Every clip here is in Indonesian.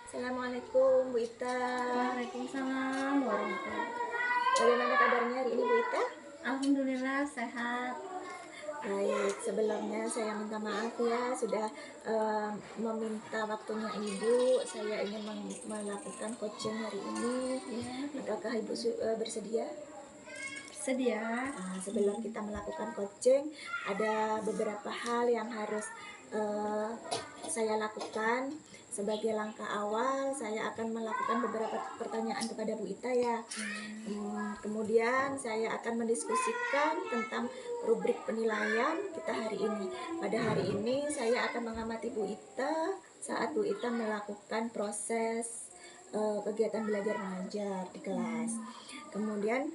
Assalamualaikum Bu Ita. Waalaikumsalam warahmatullahi wabarakatuh. Bagaimana kabarnya hari ini Bu Ita? Alhamdulillah sehat. Baik, sebelumnya saya minta maaf ya sudah meminta waktunya Ibu. Saya ingin melakukan coaching hari ini. Ya, Apakah Ibu bersedia? sedia. Sebelum kita melakukan coaching, ada beberapa hal yang harus saya lakukan. Sebagai langkah awal, saya akan melakukan beberapa pertanyaan kepada Bu Ita ya. Kemudian saya akan mendiskusikan tentang rubrik penilaian kita hari ini. Pada hari ini saya akan mengamati Bu Ita saat Bu Ita melakukan proses kegiatan belajar mengajar di kelas. Kemudian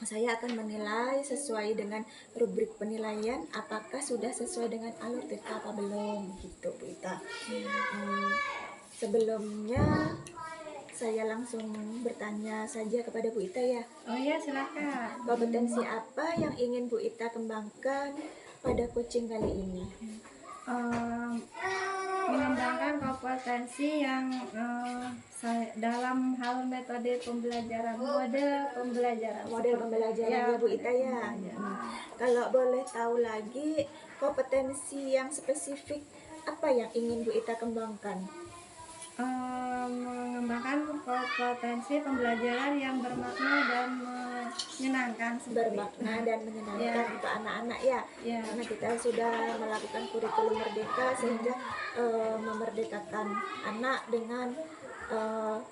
saya akan menilai sesuai dengan rubrik penilaian apakah sudah sesuai dengan alur TK apa belum gitu Bu Ita. Sebelumnya saya langsung bertanya saja kepada Bu Ita ya. Oh ya, silakan. Kompetensi apa yang ingin Bu Ita kembangkan pada coaching kali ini? Mengembangkan kompetensi yang dalam hal metode pembelajaran, model pembelajaran Ya, Bu Ita ya. Kalau boleh tahu lagi kompetensi yang spesifik apa yang ingin Bu Ita kembangkan? Mengembangkan kompetensi pembelajaran yang bermakna dan menyenangkan. Bermakna dan menyenangkan Ya. untuk anak-anak ya. Ya. Karena kita sudah melakukan kurikulum merdeka sehingga memerdekakan anak dengan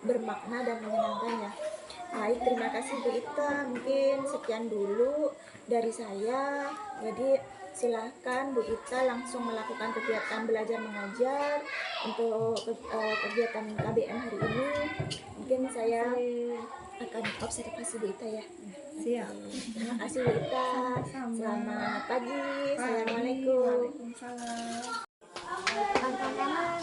bermakna dan menyenangkan ya. Baik, terima kasih Bu Ita. Mungkin sekian dulu dari saya. Jadi silahkan Bu Ita langsung melakukan kegiatan belajar mengajar untuk kegiatan KBM hari ini. Mungkin saya akan observasi Bu Ita ya. Siap. Terima kasih Bu Ita. Sama-sama. Selamat pagi. Assalamualaikum. Waalaikumsalam. Kanan gerak.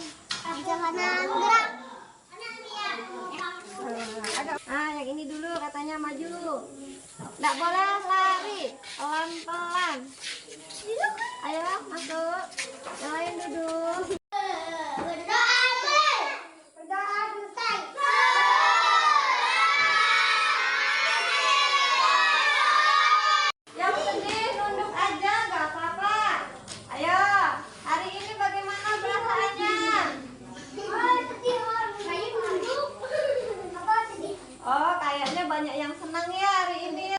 Yang ini dulu katanya maju. Nggak boleh lari, pelan-pelan. Ayo masuk. Yang lain duduk. Yang sedih nunduk aja, nggak apa-apa. Ayo, hari ini bagaimana perasaannya? Oh, kayaknya banyak yang senang ya hari ini.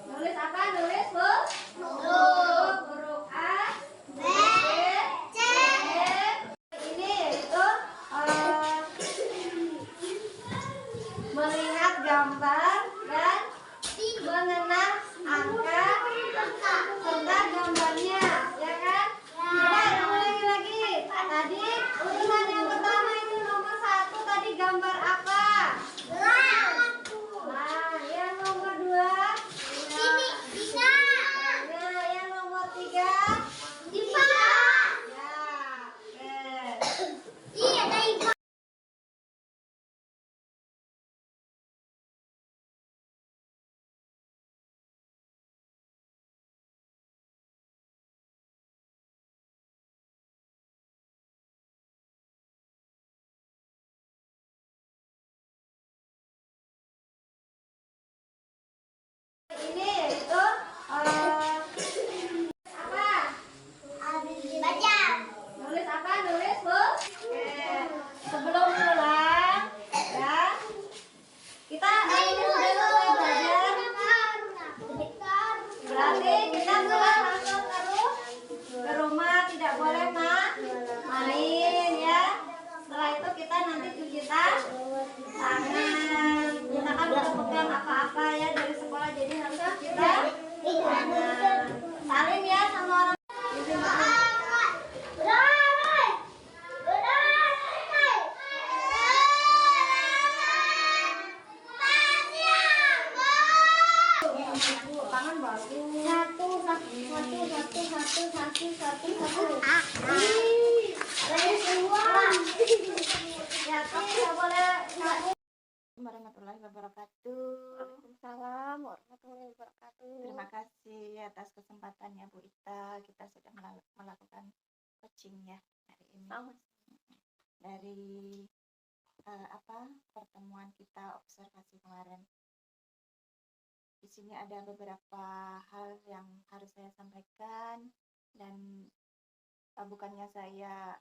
Nulis apa? Nulis huruf A, B, C. Ini itu melihat gambar dan mengenal angka serta gambarnya, ya kan? Coba ulangi lagi. Tadi urutan yang pertama itu nomor 1 tadi gambar apa? Nah, yang nomor 2 nah, yang nomor 3 ya, oke. Ini itu apa? Nulis apa? Nulis Bu. Oke. Sebelum pulang ya, kita hari ini sudah selesai belajar. Berarti kita pulang langsung terus ke rumah, tidak boleh main ya. Setelah itu kita nanti cuci tangan. Kita kan udah pegang apa-apa ya dari sekolah, jadi harus cuci tangan. Salim ya sama orang. Tangan bagus. Satu. Ya, tidak boleh warahmatullahi wabarakatuh. Waalaikumsalam warahmatullahi wabarakatuh. Terima kasih atas kesempatannya Bu Ita. Kita sudah melakukan coaching ya hari ini. Sama. Dari pertemuan kita observasi kemarin. Di sini ada beberapa hal yang harus saya sampaikan dan bukannya saya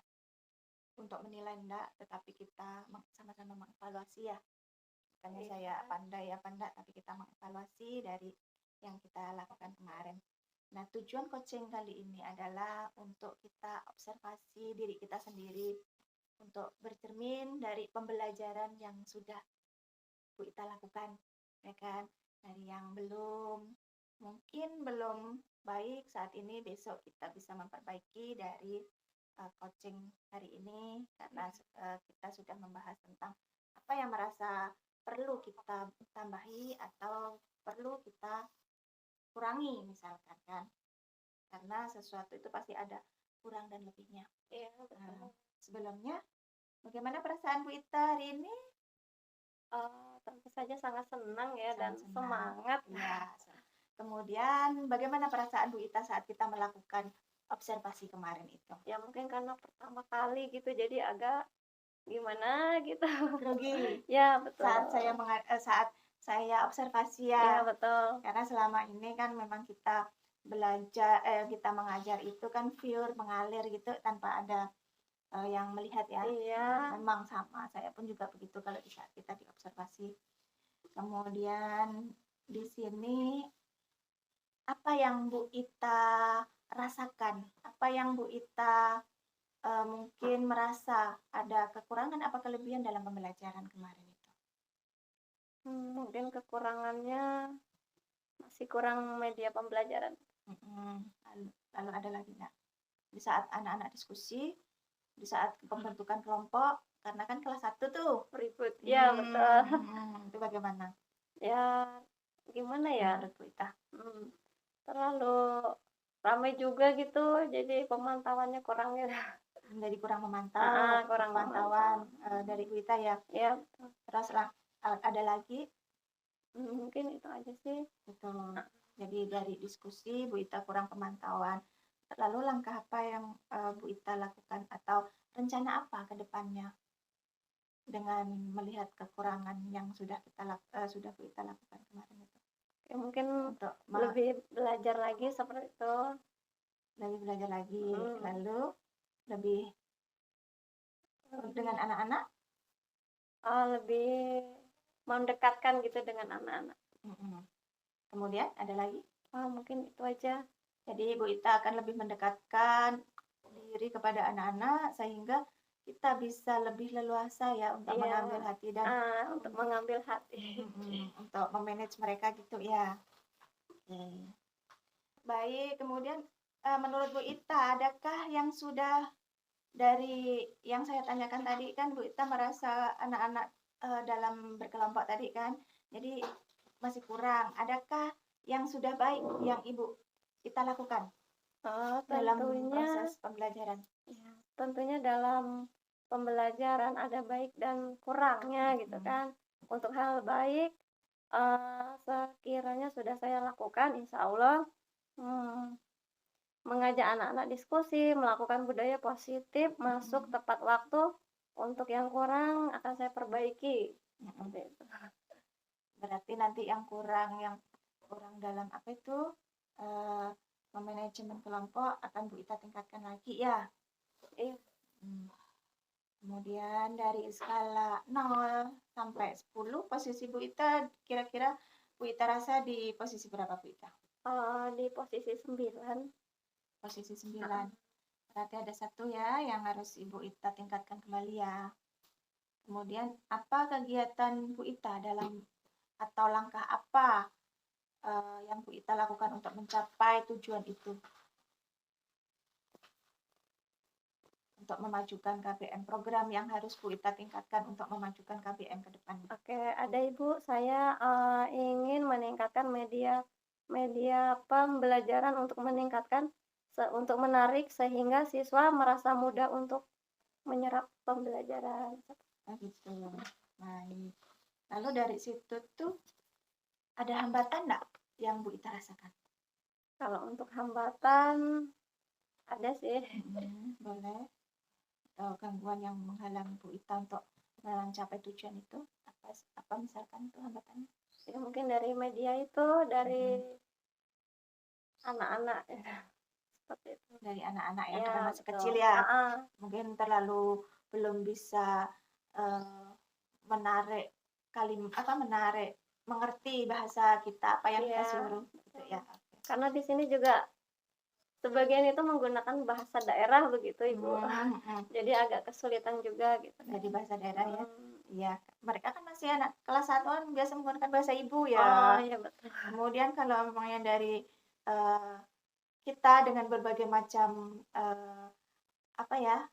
untuk menilai enggak, tetapi kita sama-sama mengevaluasi ya. Bukannya saya pandai apa enggak, tapi kita mengevaluasi dari yang kita lakukan kemarin. Nah, tujuan coaching kali ini adalah untuk kita observasi diri kita sendiri, untuk bercermin dari pembelajaran yang sudah Bu Ita lakukan, ya kan? Dari yang mungkin belum baik saat ini, besok kita bisa memperbaiki dari coaching hari ini, karena kita sudah membahas tentang apa yang merasa perlu kita tambahi atau perlu kita kurangi misalkan kan, karena sesuatu itu pasti ada kurang dan lebihnya. Iya, betul. Sebelumnya bagaimana perasaan Bu Ita hari ini? Tentu saja sangat senang ya dan Sangat senang. semangat. Ya. Kemudian bagaimana perasaan Bu Ita saat kita melakukan observasi kemarin itu? Ya mungkin karena pertama kali gitu, jadi agak gimana gitu. Grogi. Ya betul. Saat saya observasi Ya ya. betul. Karena selama ini kan memang kita belajar, kita mengajar itu kan pure mengalir gitu tanpa ada yang melihat ya. Iya. Memang sama, saya pun juga begitu kalau di saat kita diobservasi. Kemudian di sini apa yang Bu Ita rasakan? Apa yang Bu Ita mungkin merasa ada kekurangan apa kelebihan dalam pembelajaran kemarin itu? Mungkin kekurangannya masih kurang media pembelajaran. Lalu ada lagi nggak? Di saat anak-anak diskusi, di saat pembentukan kelompok, karena kan kelas 1 tuh Ribut. Ya betul. Itu bagaimana? Ya gimana ya? Menurut Bu Ita? Terlalu ramai juga gitu, jadi pemantauannya kurang ya. Jadi kurang memantau, kurang pemantauan dari Bu Ita ya. Ya, Terus ada lagi? mungkin itu aja sih. Betul. Jadi dari diskusi Bu Ita kurang pemantauan. Lalu langkah apa yang Bu Ita lakukan atau rencana apa ke depannya dengan melihat kekurangan yang sudah Bu Ita lakukan kemarin itu? Ya, mungkin Untuk lebih belajar lagi seperti itu. lebih belajar lagi, lalu lebih dengan anak-anak lebih mendekatkan gitu dengan anak-anak. Kemudian ada lagi? Mungkin itu aja. Jadi Bu Ita akan lebih mendekatkan diri kepada anak-anak sehingga kita bisa lebih leluasa ya untuk mengambil hati dan untuk mengambil hati. untuk memanage mereka gitu ya. Baik, kemudian menurut Bu Ita, adakah yang sudah dari yang saya tanyakan tadi kan Bu Ita merasa anak-anak dalam berkelompok tadi kan, jadi masih kurang. Adakah yang sudah baik yang Ibu Ita lakukan dalam proses pembelajaran? Ya, tentunya dalam pembelajaran ada baik dan kurangnya gitu kan. Untuk hal baik, sekiranya sudah saya lakukan, insya Allah mengajak anak-anak diskusi, melakukan budaya positif, masuk tepat waktu. Untuk yang kurang akan saya perbaiki. Berarti nanti yang kurang dalam apa itu memanajemen kelompok akan Bu Ita tingkatkan lagi ya. Iya. Kemudian dari skala 0 sampai 10 posisi Bu Ita kira-kira Bu Ita rasa di posisi berapa Bu Ita? Di posisi 9. Posisi 9. Berarti ada 1 ya yang harus Ibu Ita tingkatkan kembali ya. Kemudian apa kegiatan Bu Ita atau langkah apa yang Bu Ita lakukan untuk mencapai tujuan itu? Untuk memajukan KBM, program yang harus Bu Ita tingkatkan untuk memajukan KBM ke depan. Oke, ada Ibu, saya ingin meningkatkan media pembelajaran untuk untuk menarik sehingga siswa merasa mudah untuk menyerap pembelajaran. Gitu. Baik. Lalu dari situ tuh ada hambatan nggak yang Bu Ita rasakan? Kalau untuk hambatan ada sih. Boleh. Atau gangguan yang menghalang Bu Ita untuk mencapai tujuan itu apa misalkan tuh hambatannya? Ya mungkin dari media itu, dari anak-anak ya. Seperti itu. Dari anak-anak ya, Ya, karena masih betul. kecil ya, Heeh. mungkin terlalu belum bisa menarik menarik mengerti bahasa kita apa yang kita Iya, suruh gitu ya. karena di sini juga sebagian itu menggunakan bahasa daerah begitu Ibu. Jadi agak kesulitan juga gitu kan. Jadi bahasa daerah ya. Hmm. Iya, mereka kan masih anak kelas 1 kan biasa menggunakan bahasa ibu Oh ya. iya betul. Kemudian kalau memang yang dari kita dengan berbagai macam apa ya,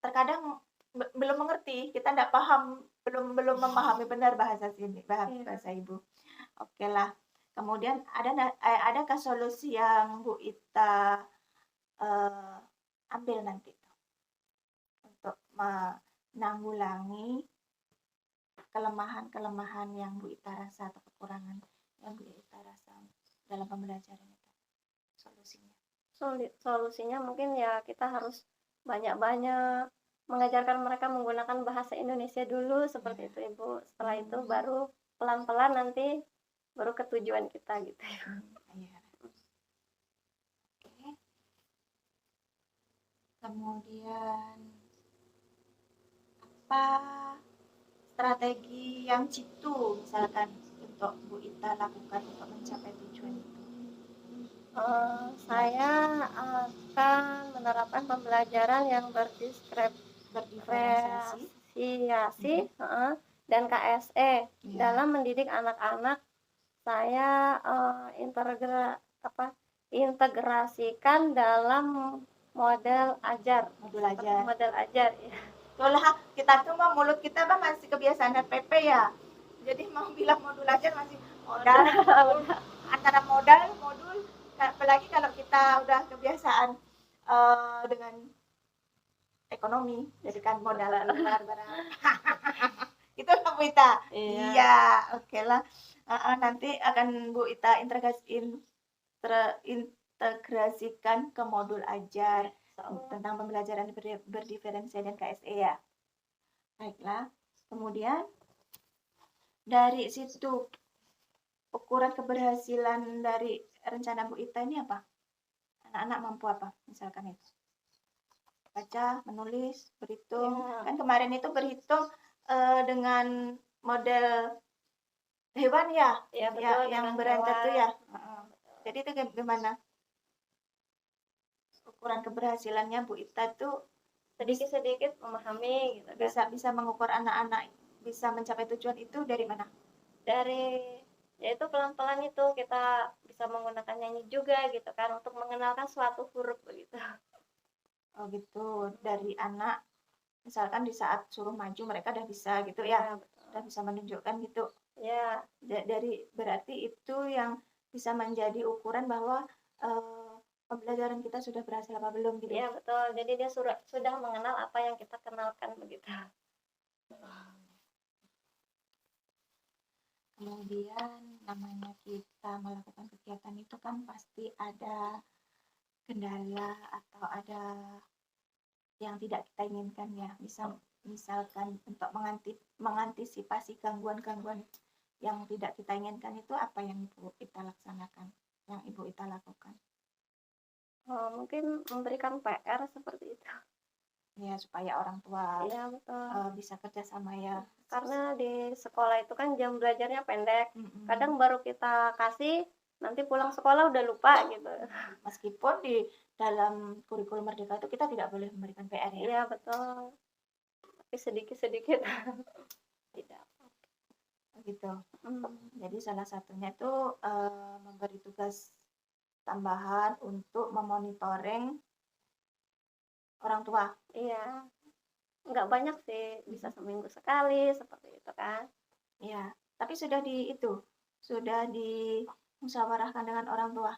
terkadang belum mengerti, kita tidak paham, belum memahami benar bahasa sini, bahasa ibu. Oke lah. Kemudian adakah solusi yang Bu Ita ambil nanti untuk menanggulangi kelemahan-kelemahan yang Bu Ita rasa atau kekurangan yang Bu Ita rasa dalam pembelajaran itu? Solusinya? Solusinya mungkin ya kita harus banyak-banyak mengajarkan mereka menggunakan bahasa Indonesia dulu seperti itu Ibu. Setelah itu baru pelan-pelan nanti baru ke tujuan kita gitu. Iya. Oke. Kemudian apa strategi yang jitu misalkan untuk Bu Ita lakukan untuk mencapai tujuan itu? Saya akan menerapkan pembelajaran yang berdiferensiasi dan KSE dalam mendidik anak-anak. Saya integrasikan dalam model ajar. Model ajar ya. Itulah kita tuh mah mulut kita mah masih kebiasaan PP ya. Jadi mau bilang modul aja masih modal antara modal modul, apalagi kalau kita udah kebiasaan dengan ekonomi, jadi kan modal barang. Itu lah Bu Ita. Iya, oke lah. Nanti akan Bu Ita integrasikan ke modul ajar tentang pembelajaran berdiferensiasi dan KSE ya. Baiklah. Kemudian dari situ ukuran keberhasilan dari rencana Bu Ita ini apa? Anak-anak mampu apa? Misalkan itu. Baca, menulis, berhitung. Kan kemarin itu berhitung dengan model hewan ya? Ya, betul, yang berantai itu ya. Jadi itu gimana? Ukuran keberhasilannya Bu Ita tuh sedikit-sedikit memahami gitu kan. Bisa mengukur anak-anak bisa mencapai tujuan itu dari mana? Dari yaitu pelan-pelan itu kita bisa menggunakan nyanyi juga gitu kan untuk mengenalkan suatu huruf begitu. Oh gitu, dari anak misalkan di saat suruh maju mereka udah bisa gitu ya, udah bisa menunjukkan gitu. Ya. Dari berarti itu yang bisa menjadi ukuran bahwa pembelajaran kita sudah berhasil apa belum gitu. Iya betul, jadi dia sudah mengenal apa yang kita kenalkan begitu. Kemudian namanya kita melakukan kegiatan itu kan pasti ada kendala atau ada yang tidak kita inginkan ya. Misalkan untuk mengantisipasi gangguan-gangguan yang tidak kita inginkan itu apa yang Ibu Ita laksanakan, yang Ibu Ita lakukan? Mungkin memberikan PR seperti itu. Ya supaya orang tua bisa kerjasama ya. Karena di sekolah itu kan jam belajarnya pendek. Kadang baru kita kasih, nanti pulang sekolah udah lupa gitu. Meskipun di dalam kurikulum Merdeka itu kita tidak boleh memberikan PR ya. Iya betul. Tapi sedikit-sedikit tidak. Gitu. Jadi salah satunya itu memberi tugas tambahan untuk memonitoring orang tua. Iya. Nggak banyak sih, bisa seminggu sekali seperti itu kan. Iya, tapi sudah dimusyawarahkan dengan orang tua.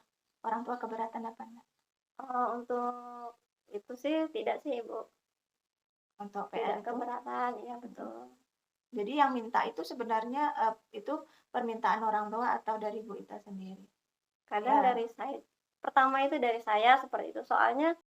Orang tua keberatan apa enggak? Untuk itu sih tidak sih Ibu. Untuk PR tidak keberatan, iya betul. Jadi yang minta itu sebenarnya itu permintaan orang tua atau dari Bu Ita sendiri? Kadang Ya. dari saya, pertama itu dari saya seperti itu, soalnya